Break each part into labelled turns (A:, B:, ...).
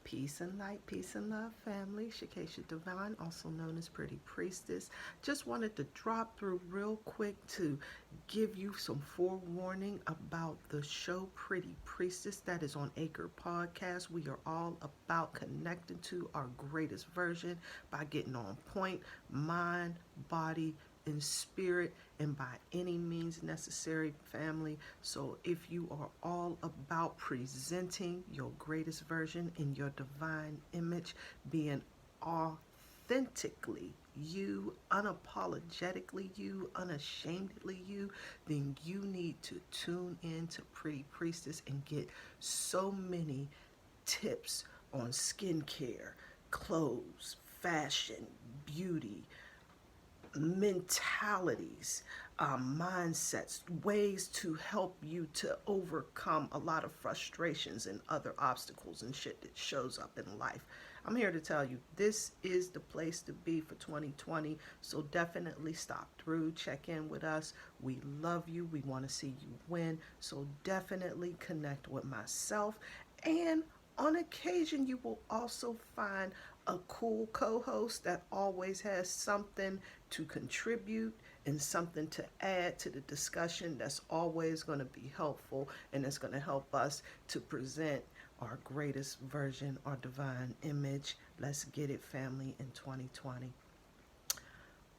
A: Peace and light, peace and love, family. Shakesha Divine, also known as Pretty Priestess. Just wanted to drop through real quick to give you some forewarning about the show Pretty Priestess that is on Acre Podcast. We are all about connecting to our greatest version by getting on point, mind, body, in spirit, and by any means necessary, family. So if you are all about presenting your greatest version in your divine image, being authentically you, unapologetically you, unashamedly you, then you need to tune in to Pretty Priestess and get so many tips on skincare, clothes, fashion, beauty, mentalities, mindsets, ways to help you to overcome a lot of frustrations and other obstacles and shit that shows up in life. I'm here to tell you this is the place to be for 2020. So definitely stop through, check in with us. We love you. We want to see you win. So definitely connect with myself. And on occasion, you will also find a cool co-host that always has something to contribute and something to add to the discussion that's always going to be helpful, and it's going to help us to present our greatest version, our divine image. Let's get it, family, in 2020.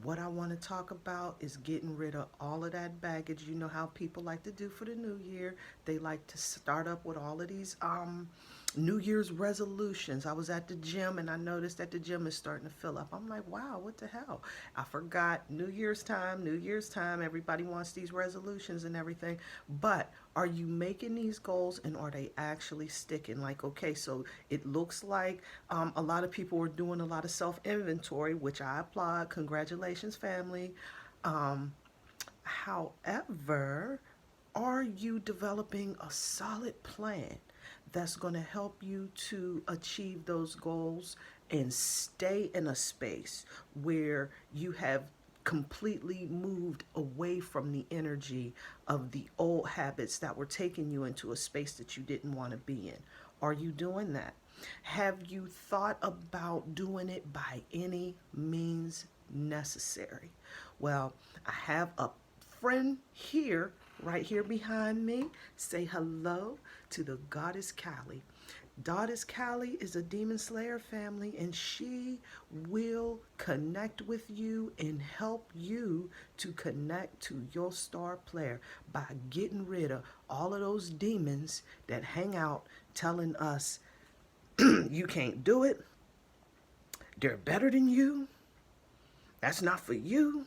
A: What I want to talk about is getting rid of all of that baggage. You know how people like to do for the new year. They like to start up with all of these New Year's resolutions. I was at the gym and I noticed that the gym is starting to fill up. I'm like, wow, what the hell? I forgot New Year's time. Everybody wants these resolutions and everything. But are you making these goals and are they actually sticking? Like, okay, so it looks like a lot of people are doing a lot of self-inventory, which I applaud. Congratulations, family. However, are you developing a solid plan that's going to help you to achieve those goals and stay in a space where you have completely moved away from the energy of the old habits that were taking you into a space that you didn't want to be in? Are you doing that? Have you thought about doing it by any means necessary? Well, I have a friend here, right here behind me. Say hello to the Goddess Callie. Goddess Callie is a demon slayer, family, and she will connect with you and help you to connect to your star player by getting rid of all of those demons that hang out telling us you can't do it, they're better than you, that's not for you.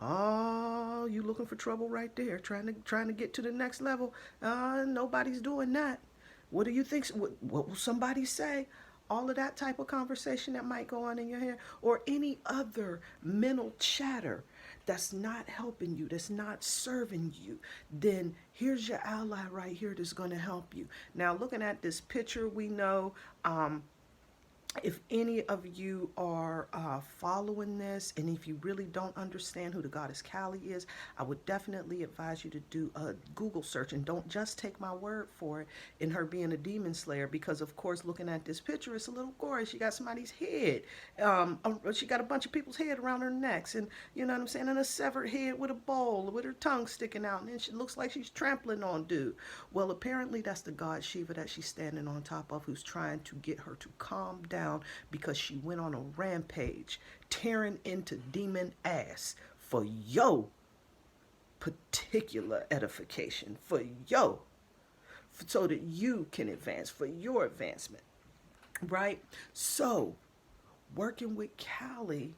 A: Oh, you looking for trouble right there, trying to get to the next level. Nobody's doing that. What do you think? What will somebody say? All of that type of conversation that might go on in your head, or any other mental chatter that's not helping you, that's not serving you, then here's your ally right here that's going to help you. Now, looking at this picture, we know if any of you are following this, and if you really don't understand who the Goddess Callie is, I would definitely advise you to do a Google search, and don't just take my word for it in her being a demon slayer, because of course, looking at this picture, it's a little gory. She got somebody's head. She got a bunch of people's head around her necks, and you know what I'm saying, and a severed head with a bowl, with her tongue sticking out, and then she looks like she's trampling on dude. Well, apparently that's the god Shiva that she's standing on top of, who's trying to get her to calm down because she went on a rampage, tearing into demon ass for your particular edification, so that you can advance, for your advancement, right? So, working with Callie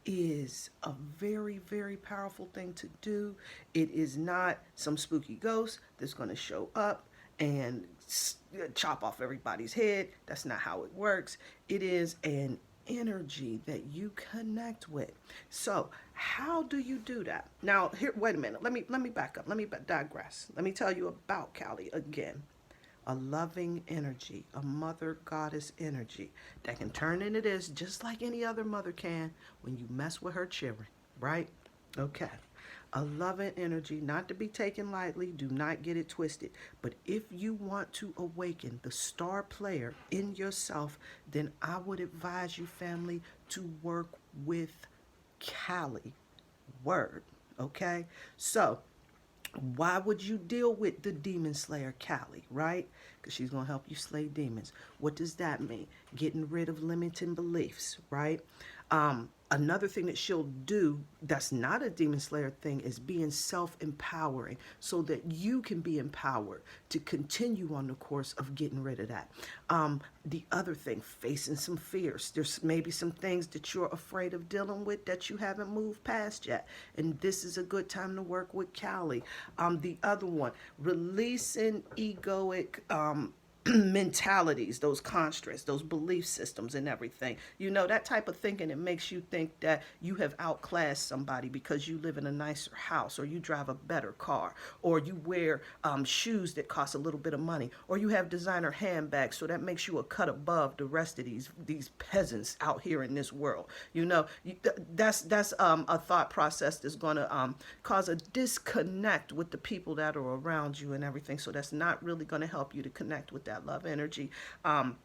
A: is a very, very powerful thing to do. It is not some spooky ghost that's going to show up and chop off everybody's head. That's not how it works. It is an energy that you connect with. So how do you do that? Now, here, wait a minute. Let me back up. Let me digress. Let me tell you about Callie again. A loving energy, a mother goddess energy that can turn into this just like any other mother can when you mess with her children, right? Okay. A loving energy, not to be taken lightly, do not get it twisted. But if you want to awaken the star player in yourself, then I would advise you, family, to work with Kali. Word. Okay? So, why would you deal with the demon slayer Kali, right? Because she's going to help you slay demons. What does that mean? Getting rid of limiting beliefs, right? Another thing that she'll do that's not a demon slayer thing is being self-empowering so that you can be empowered to continue on the course of getting rid of that. The other thing, facing some fears. There's maybe some things that you're afraid of dealing with that you haven't moved past yet. And this is a good time to work with Kali. The other one, releasing egoic mentalities, those constructs, those belief systems and everything. You know, that type of thinking, it makes you think that you have outclassed somebody because you live in a nicer house, or you drive a better car, or you wear shoes that cost a little bit of money, or you have designer handbags, so that makes you a cut above the rest of these peasants out here in this world. You know, that's a thought process that's going to cause a disconnect with the people that are around you and everything. So that's not really going to help you to connect with that love energy. And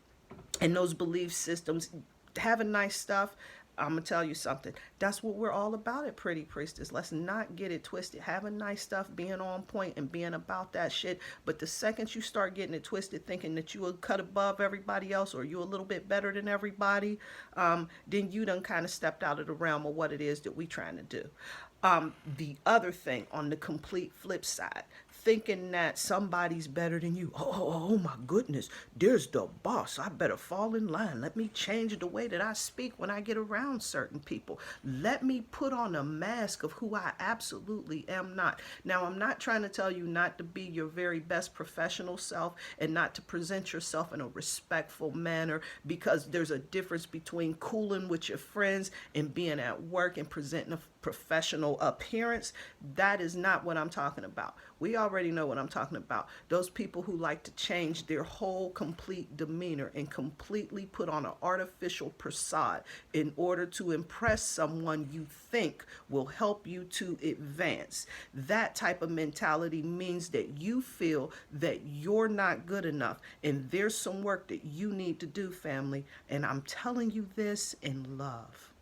A: those belief systems, having nice stuff, I'm going to tell you something. That's what we're all about at Pretty Priestess. Let's not get it twisted. Having nice stuff, being on point and being about that shit. But the second you start getting it twisted, thinking that you will cut above everybody else, or you a little bit better than everybody, then you done kind of stepped out of the realm of what it is that we trying to do. The other thing, on the complete flip side, thinking that somebody's better than you. Oh my goodness, there's the boss. I better fall in line. Let me change the way that I speak when I get around certain people. Let me put on a mask of who I absolutely am not. Now, I'm not trying to tell you not to be your very best professional self and not to present yourself in a respectful manner, because there's a difference between cooling with your friends and being at work and presenting a professional appearance. That is not what I'm talking about. We already know what I'm talking about. Those people who like to change their whole complete demeanor and completely put on an artificial facade in order to impress someone you think will help you to advance. That type of mentality means that you feel that you're not good enough, and there's some work that you need to do, family. And I'm telling you this in love.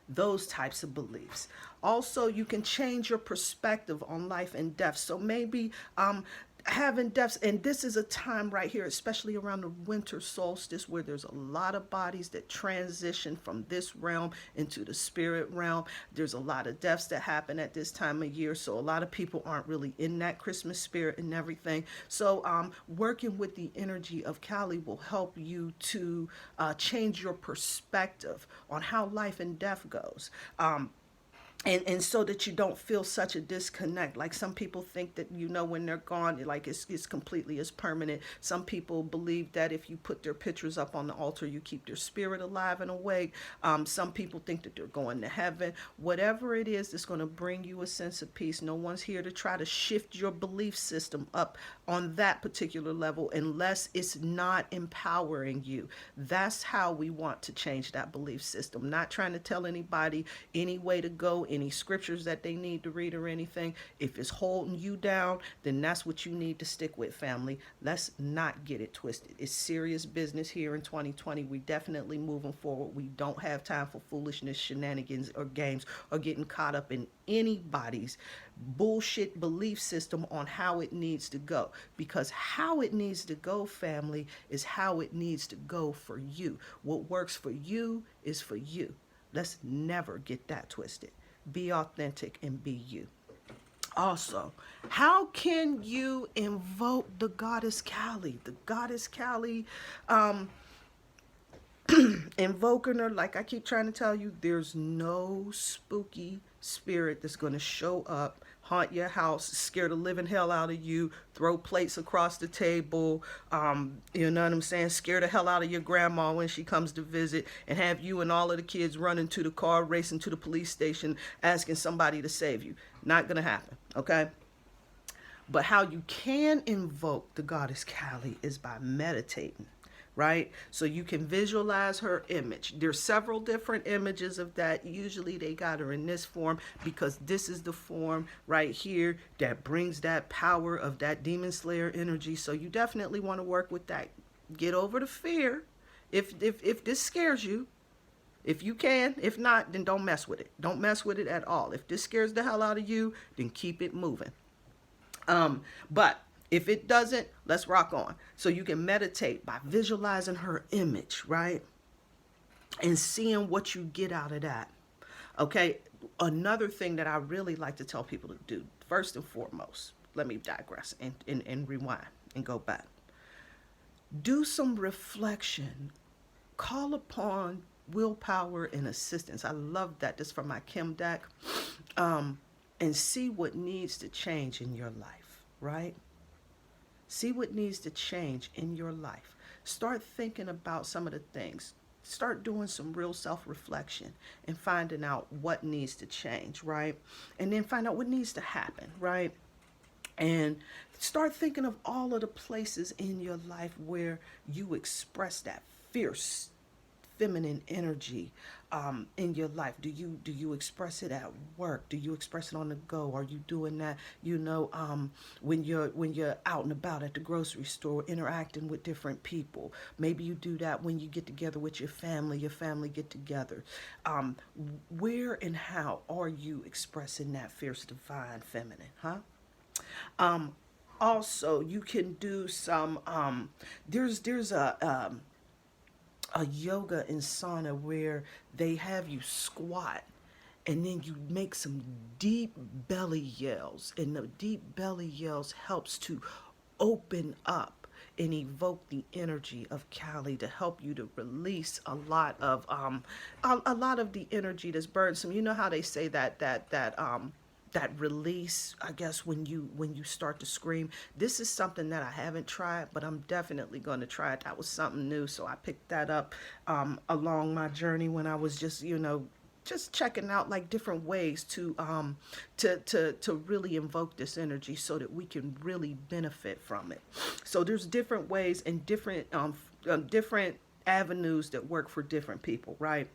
A: Those types of beliefs. Also, you can change your perspective on life and death. So maybe having deaths, and this is a time right here, especially around the winter solstice, where there's a lot of bodies that transition from this realm into the spirit realm. There's a lot of deaths that happen at this time of year, so a lot of people aren't really in that Christmas spirit and everything. So working with the energy of Kali will help you to change your perspective on how life and death goes. And so that you don't feel such a disconnect. Like, some people think that, you know, when they're gone, like it's completely as permanent. Some people believe that if you put their pictures up on the altar, you keep their spirit alive and awake. Some people think that they're going to heaven. Whatever it is that's going to bring you a sense of peace. No one's here to try to shift your belief system up on that particular level unless it's not empowering you. That's how we want to change that belief system. Not trying to tell anybody any way to go, any scriptures that they need to read or anything. If it's holding you down, then that's what you need to stick with, family. Let's not get it twisted. It's serious business here in 2020. We definitely moving forward. We don't have time for foolishness, shenanigans, or games, or getting caught up in anybody's bullshit belief system on how it needs to go. Because how it needs to go, family, is how it needs to go for you. What works for you is for you. Let's never get that twisted. Be authentic and be you. Also, how can you invoke the goddess Kali? The goddess Kali, invoking her, like I keep trying to tell you, there's no spooky spirit that's going to show up, haunt your house, scare the living hell out of you, throw plates across the table, you know what I'm saying, scare the hell out of your grandma when she comes to visit, and have you and all of the kids running to the car, racing to the police station, asking somebody to save you. Not going to happen, okay? But how you can invoke the goddess Kali is by meditating. right? So you can visualize her image. There's several different images of that. Usually they got her in this form because this is the form right here that brings that power of that demon slayer energy. So you definitely want to work with that. Get over the fear. If this scares you, if you can, if not, then don't mess with it. Don't mess with it at all. If this scares the hell out of you, then keep it moving. But if it doesn't, let's rock on. So you can meditate by visualizing her image, right? And seeing what you get out of that. Okay. Another thing that I really like to tell people to do, first and foremost, let me digress and rewind and go back. Do some reflection. Call upon willpower and assistance. I love that. This is from my Kim deck. And see what needs to change in your life, right? See what needs to change in your life. Start thinking about some of the things. Start doing some real self-reflection and finding out what needs to change, right? And then find out what needs to happen, right? And start thinking of all of the places in your life where you express that fierce feminine energy in your life. Do you express it at work? Do you express it on the go? Are you doing that, when you're out and about at the grocery store interacting with different people? Maybe you do that when you get together with your family get together. Where and how are you expressing that fierce divine feminine, huh? Also, you can do some there's a yoga and sauna where they have you squat and then you make some deep belly yells, and the deep belly yells helps to open up and evoke the energy of Kali to help you to release a lot of the energy that's burdensome. You know how they say that release, I guess, when you start to scream. This is something that I haven't tried, but I'm definitely going to try it. That was something new, so I picked that up along my journey when I was just checking out like different ways to really invoke this energy so that we can really benefit from it. So there's different ways and different avenues that work for different people, right?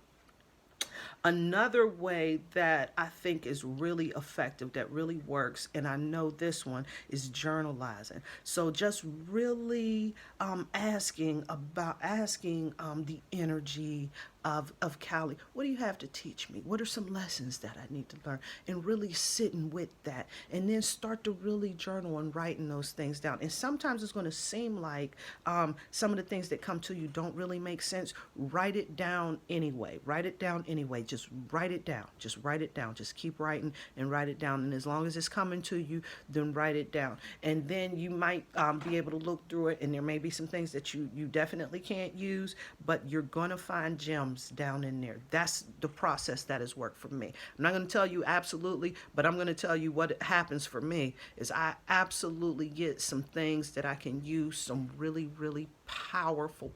A: Another way that I think is really effective, that really works, and I know this one, is journalizing. So just really asking the energy of Kali, what do you have to teach me? What are some lessons that I need to learn? And really sitting with that, and then start to really journal and writing those things down. And sometimes it's going to seem like some of the things that come to you don't really make sense. Write it down anyway. Write it down anyway. Just write it down. Just write it down. Just keep writing and write it down. And as long as it's coming to you, then write it down. And then you might be able to look through it, and there may be some things that you definitely can't use, but you're going to find gems down in there. That's the process that has worked for me. I'm not going to tell you absolutely, but I'm going to tell you what happens for me is I absolutely get some things that I can use, some really, really powerful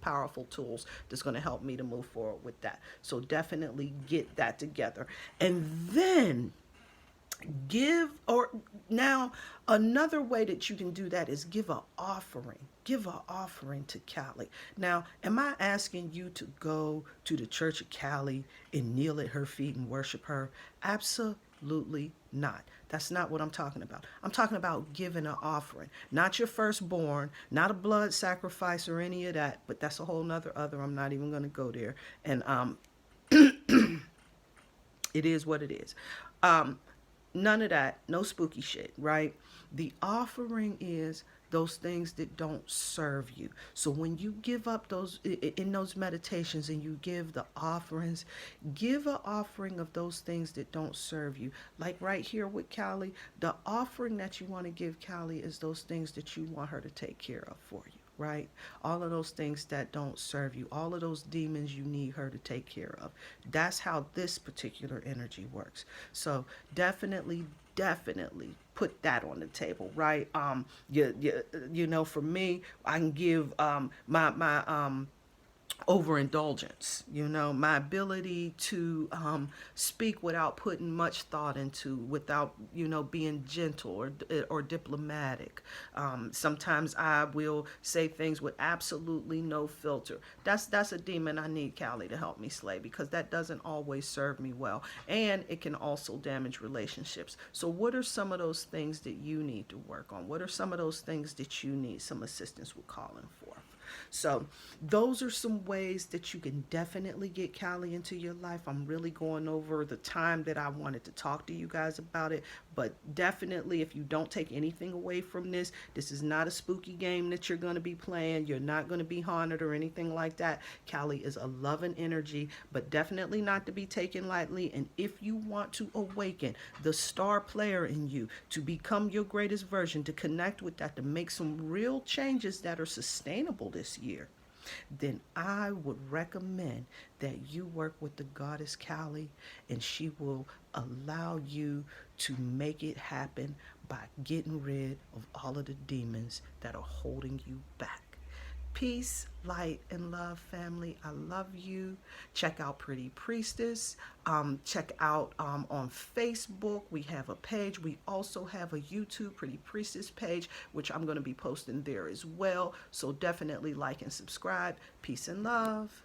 A: tools that's going to help me to move forward with that. So definitely get that together. And then now another way that you can do that is give an offering to Kali. Now, am I asking you to go to the Church of Kali and kneel at her feet and worship her? Absolutely not. That's not what I'm talking about. I'm talking about giving an offering, not your firstborn, not a blood sacrifice or any of that, but that's a whole nother I'm not even going to go there. And it is what it is. None of that, no spooky shit, right? The offering is those things that don't serve you. So when you give up in those meditations and you give the offerings, give an offering of those things that don't serve you. Like right here with Kali, the offering that you want to give Kali is those things that you want her to take care of for you. Right? All of those things that don't serve you, all of those demons you need her to take care of. That's how this particular energy works. So definitely put that on the table, right? For me, I can give my overindulgence, my ability to speak without putting much thought into, without being gentle or diplomatic. Sometimes I will say things with absolutely no filter. That's a demon I need Callie to help me slay, because that doesn't always serve me well, and it can also damage relationships. So what are some of those things that you need to work on? What are some of those things that you need some assistance with calling for? So those are some ways that you can definitely get Callie into your life. I'm really going over the time that I wanted to talk to you guys about it, but definitely, if you don't take anything away from this, this is not a spooky game that you're going to be playing. You're not going to be haunted or anything like that. Callie is a loving energy, but definitely not to be taken lightly. And if you want to awaken the star player in you to become your greatest version, to connect with that, to make some real changes that are sustainable this year, then I would recommend that you work with the goddess Callie, and she will allow you to make it happen by getting rid of all of the demons that are holding you back. Peace, light, and love, family. I love you. Check out Pretty Priestess. Check out on Facebook. We have a page. We also have a YouTube Pretty Priestess page, which I'm going to be posting there as well. So definitely like and subscribe. Peace and love.